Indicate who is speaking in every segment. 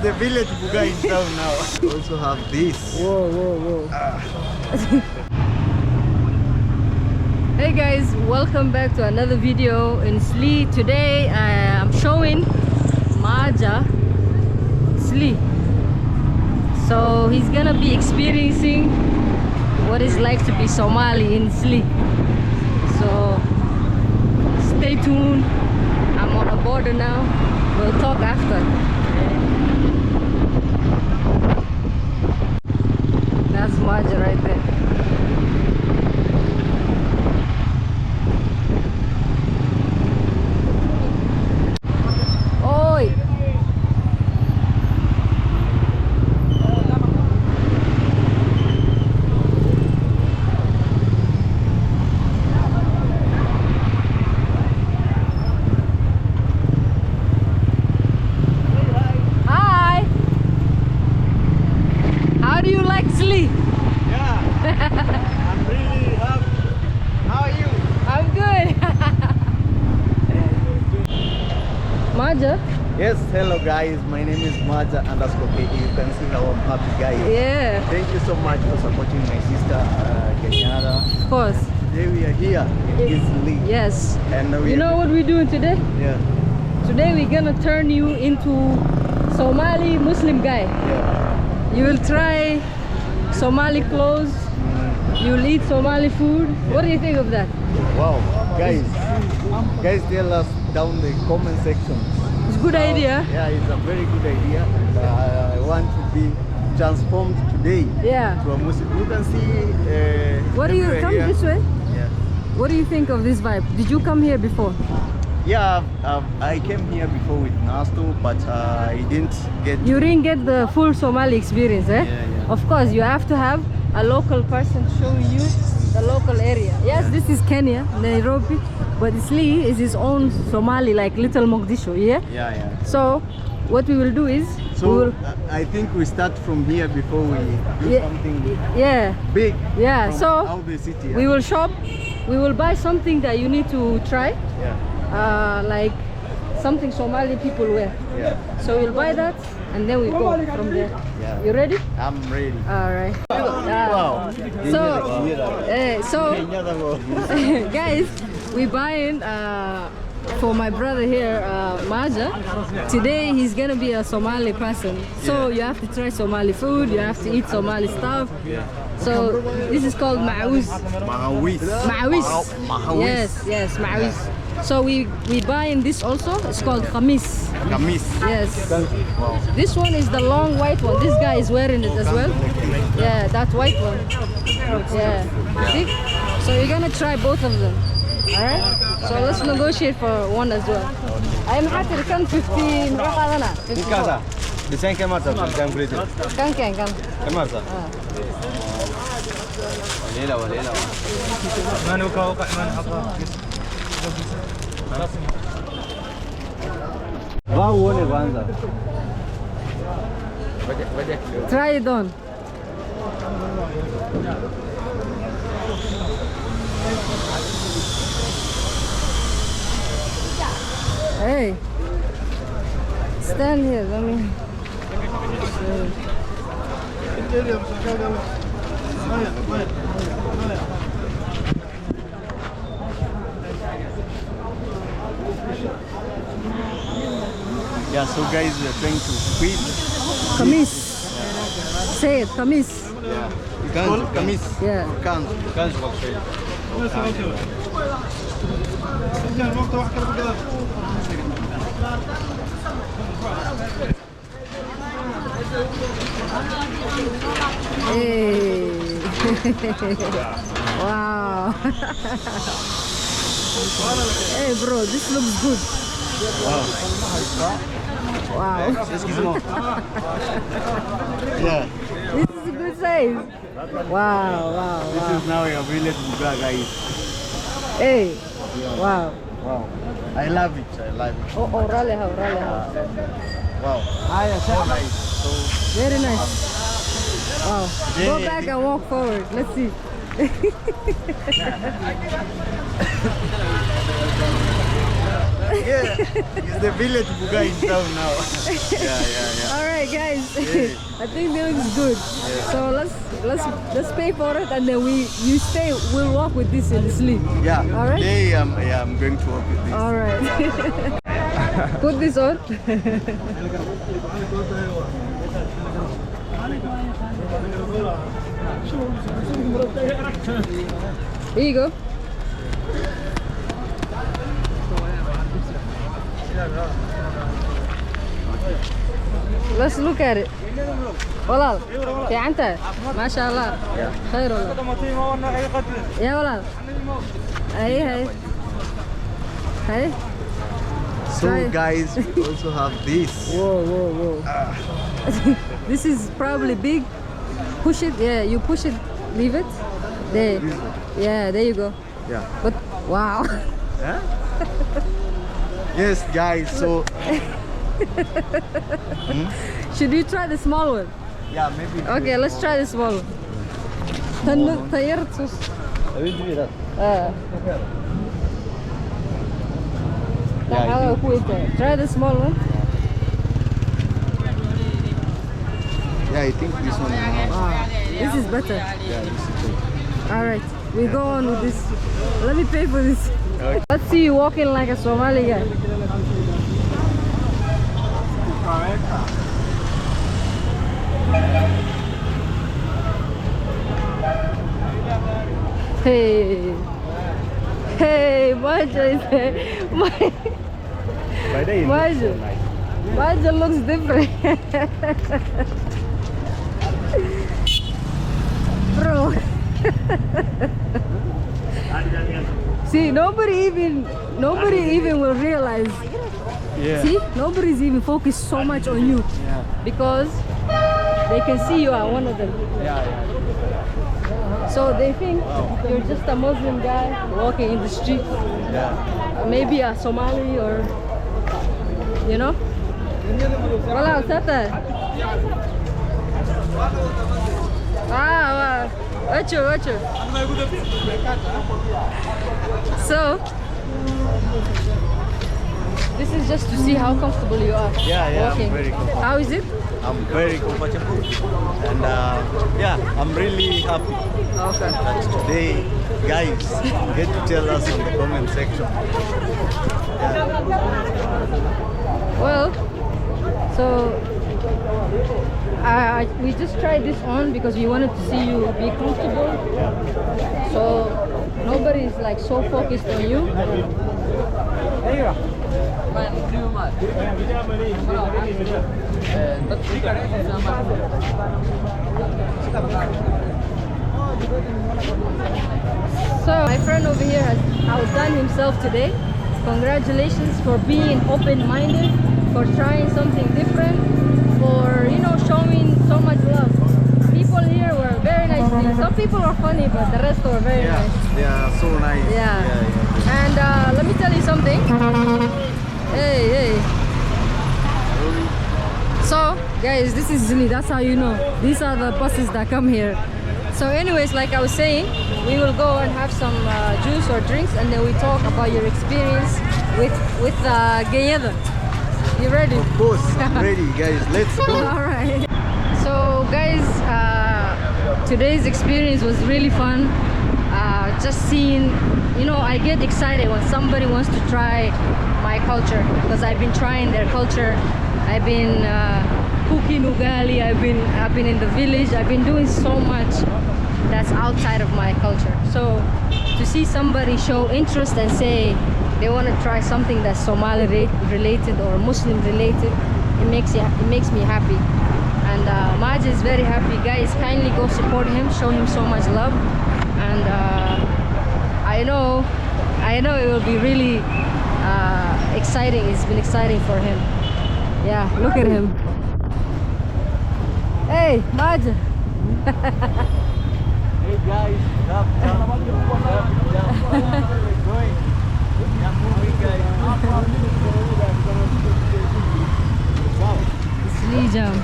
Speaker 1: the village buga in town now. We also have this.
Speaker 2: Whoa. Hey guys, welcome back to another video in Sli. Today I'm showing Maja Sli. So he's gonna be experiencing what it's like to be Somali in Sli. So stay tuned. I'm on a border now. We'll talk after. That's Maja right there. Oi! Maja?
Speaker 1: Yes, hello guys, my name is Maja _KE. You can see how I'm happy guys.
Speaker 2: Yeah.
Speaker 1: Thank you so much for supporting my sister Geenyada.
Speaker 2: Of course.
Speaker 1: Today we are here in Sli.
Speaker 2: Yes.
Speaker 1: And
Speaker 2: you know what we're doing today?
Speaker 1: Yeah.
Speaker 2: Today we're gonna turn you into Somali Muslim guy.
Speaker 1: Yeah.
Speaker 2: You will try Somali clothes. You'll eat Somali food. What do you think of that?
Speaker 1: Wow, guys tell us down the comment section.
Speaker 2: It's a good idea.
Speaker 1: Yeah, it's a very good idea. And I want to be transformed today.
Speaker 2: Yeah.
Speaker 1: To a Muslim. You can see.
Speaker 2: What do you come
Speaker 1: here.
Speaker 2: this way?
Speaker 1: Yeah.
Speaker 2: What do you think of this vibe? Did you come here before?
Speaker 1: Yeah, I came here before with Nasto, but I didn't get.
Speaker 2: You didn't get the full Somali experience, eh?
Speaker 1: Yeah.
Speaker 2: Of course, you have to have a local person showing you the local area. Yes, this is Kenya, Nairobi, but Sli is his own Somali, like little Mogadishu, yeah?
Speaker 1: Yeah.
Speaker 2: So, what we will do is...
Speaker 1: So, I think we start from here before we do something
Speaker 2: big. Yeah,
Speaker 1: from
Speaker 2: so
Speaker 1: out the city.
Speaker 2: We will shop, we will buy something that you need to try.
Speaker 1: Yeah.
Speaker 2: Like something Somali people wear.
Speaker 1: Yeah.
Speaker 2: So we'll buy that and then we go from there.
Speaker 1: Yeah.
Speaker 2: You ready?
Speaker 1: I'm ready.
Speaker 2: All right.
Speaker 1: Wow.
Speaker 2: So guys, we buying for my brother here, Maja. Today he's gonna be a Somali person. So you have to try Somali food. You have to eat Somali stuff.
Speaker 1: Yeah.
Speaker 2: So this is called ma'awis.
Speaker 1: Ma'awis.
Speaker 2: Yes, ma'awis. So we buying this also. It's called kamis. Yes.
Speaker 1: Wow.
Speaker 2: This one is the long white one. This guy is wearing it as well. Yeah, that white one. Yeah. See? So you're gonna try both of them. Alright? So let's negotiate for one as well. I am happy to come 50. Can. Try it on. Hey, stand here. Let me.
Speaker 1: Yeah, so guys, we are trying to feed
Speaker 2: Kamis. Say it, kamis.
Speaker 1: Yeah. Kamis.
Speaker 2: Yeah. Hey. Wow. Hey bro, this looks good. Wow.
Speaker 1: Excuse-moi. Yeah.
Speaker 2: This is a good size. Wow.
Speaker 1: This is now a village buga, guys.
Speaker 2: Hey. Wow.
Speaker 1: I love it.
Speaker 2: Oh, rally how.
Speaker 1: Wow. Nice. So
Speaker 2: very nice. Wow. Go back and walk forward. Let's see.
Speaker 1: Yeah, it's the village Buga in town now. Yeah.
Speaker 2: All right, guys.
Speaker 1: Yeah.
Speaker 2: I think that looks good. So let's pay for it, and then you stay. We'll walk with this in the sleep.
Speaker 1: Yeah.
Speaker 2: All right.
Speaker 1: Today I'm going to work with this.
Speaker 2: All right. Put this on. Here you go. Let's look at it. Walal, fiicanta? Ma sha Allah. Khair wallah. Ya walal. Hey.
Speaker 1: So guys, we also have this.
Speaker 2: Whoa. This is probably big. Push it. Yeah, you push it. Leave it. There. Yeah, there you go.
Speaker 1: Yeah.
Speaker 2: But wow.
Speaker 1: Huh? Yes, guys. So.
Speaker 2: Should you try the small one?
Speaker 1: Yeah, maybe.
Speaker 2: Okay, let's try the small one. طيرت صوص. Try the small one.
Speaker 1: Yeah, I think this one.
Speaker 2: This is better.
Speaker 1: Yeah, this is good.
Speaker 2: All right, we go on with this. Let me pay for this.
Speaker 1: Okay.
Speaker 2: Let's see you walking like a Somali guy. Hey, Maja is there. Maja looks different. Bro. See, nobody even will realize.
Speaker 1: Yeah.
Speaker 2: See, nobody's even focused so much on you.
Speaker 1: Yeah.
Speaker 2: Because they can see you are one of them.
Speaker 1: Yeah.
Speaker 2: So they think you're just a Muslim guy walking in the street.
Speaker 1: Yeah.
Speaker 2: Maybe a Somali or, you know? Wala, Sata. Wacho. So, this is just to see how comfortable you are
Speaker 1: Yeah,
Speaker 2: walking.
Speaker 1: I'm very comfortable.
Speaker 2: How is it?
Speaker 1: I'm very comfortable, and I'm really happy
Speaker 2: Okay.
Speaker 1: that today, guys, get to tell us in the comment section. Yeah.
Speaker 2: Well, so we just tried this on because we wanted to see you be comfortable. So nobody is like so focused on you. So my friend over here has outdone himself today. Congratulations for being open-minded, for trying something different, for showing so much love. People here were very nice. Some people were funny, but the rest were very nice.
Speaker 1: Yeah, so nice.
Speaker 2: Yeah. And let me tell you something. Hey. So, guys, this is Zili. That's how you know. These are the buses that come here. So anyways, like I was saying, we will go and have some juice or drinks, and then we talk about your experience with Geenyada. You ready?
Speaker 1: Of course, I'm ready, guys. Let's go.
Speaker 2: All right. So, guys, today's experience was really fun. Just seeing, I get excited when somebody wants to try my culture, because I've been trying their culture. I've been cooking ugali. I've been in the village. I've been doing so much that's outside of my culture. So to see somebody show interest and say they want to try something that's Somali related or Muslim related, it makes me happy. And Maja is very happy. Guys, kindly go support him, show him so much love. And I know it will be really exciting. It's been exciting for him. Yeah, look at him. Hey, Maja.
Speaker 1: Hey guys, jump. Going. Yeah, moving, guys.
Speaker 2: Slee jump.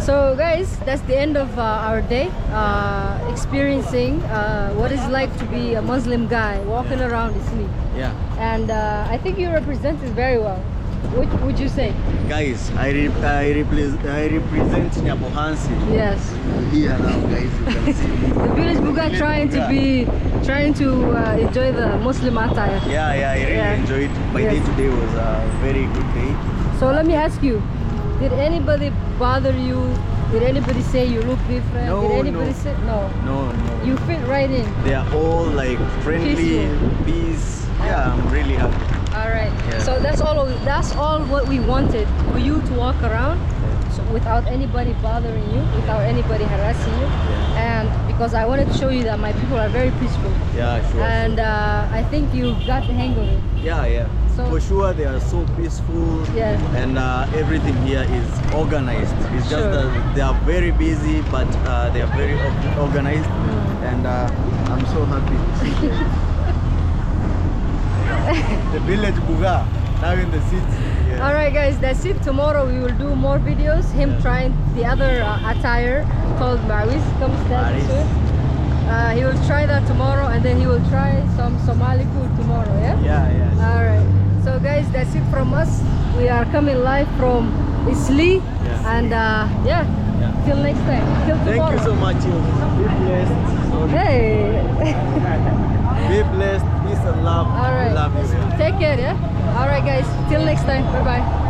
Speaker 2: So So guys, that's the end of our day, experiencing what it's like to be a Muslim guy walking around Isli.
Speaker 1: Yeah.
Speaker 2: And I think you represent it very well. What would you say?
Speaker 1: Guys, I represent Nyabohansi.
Speaker 2: Yes.
Speaker 1: Here now, guys, you can see me.
Speaker 2: The village buga trying to enjoy the Muslim attire.
Speaker 1: Yeah, I really
Speaker 2: Yeah.
Speaker 1: enjoyed. My
Speaker 2: Yes.
Speaker 1: day today was a very good day.
Speaker 2: So let me ask you, did anybody bother you? Did anybody say you look different?
Speaker 1: No,
Speaker 2: Did anybody
Speaker 1: no.
Speaker 2: say no?
Speaker 1: No.
Speaker 2: You fit right in.
Speaker 1: They are all like friendly,
Speaker 2: Peaceful.
Speaker 1: peace. Yeah, I'm really happy.
Speaker 2: All right.
Speaker 1: Yeah.
Speaker 2: So that's all what we wanted, for you to walk around, so without anybody bothering you, without anybody harassing you, and because I wanted to show you that my people are very peaceful,
Speaker 1: Yeah, sure.
Speaker 2: and I think you got the hang of it.
Speaker 1: Yeah.
Speaker 2: So-
Speaker 1: For sure, they are so peaceful.
Speaker 2: Yeah.
Speaker 1: And everything here is organized. It's just
Speaker 2: Sure.
Speaker 1: that they are very busy, but they are very organized. And I'm so happy to see them. The village Buga, now in the city. Yeah.
Speaker 2: All right, guys, that's it. Tomorrow we will do more videos. Him trying the other attire called Maris. Come stand
Speaker 1: Maris.
Speaker 2: this way. He will try that tomorrow, and then he will try some Somali food tomorrow. Yeah.
Speaker 1: Yeah.
Speaker 2: All right. So guys, that's it from us. We are coming live from Isli,
Speaker 1: Yeah.
Speaker 2: and yeah. Till next time. Till tomorrow.
Speaker 1: Thank you so much. Be blessed.
Speaker 2: Hey.
Speaker 1: Be blessed. Peace and love.
Speaker 2: All right.
Speaker 1: We love you.
Speaker 2: Take care. Yeah. All right, guys. Till next time. Bye bye.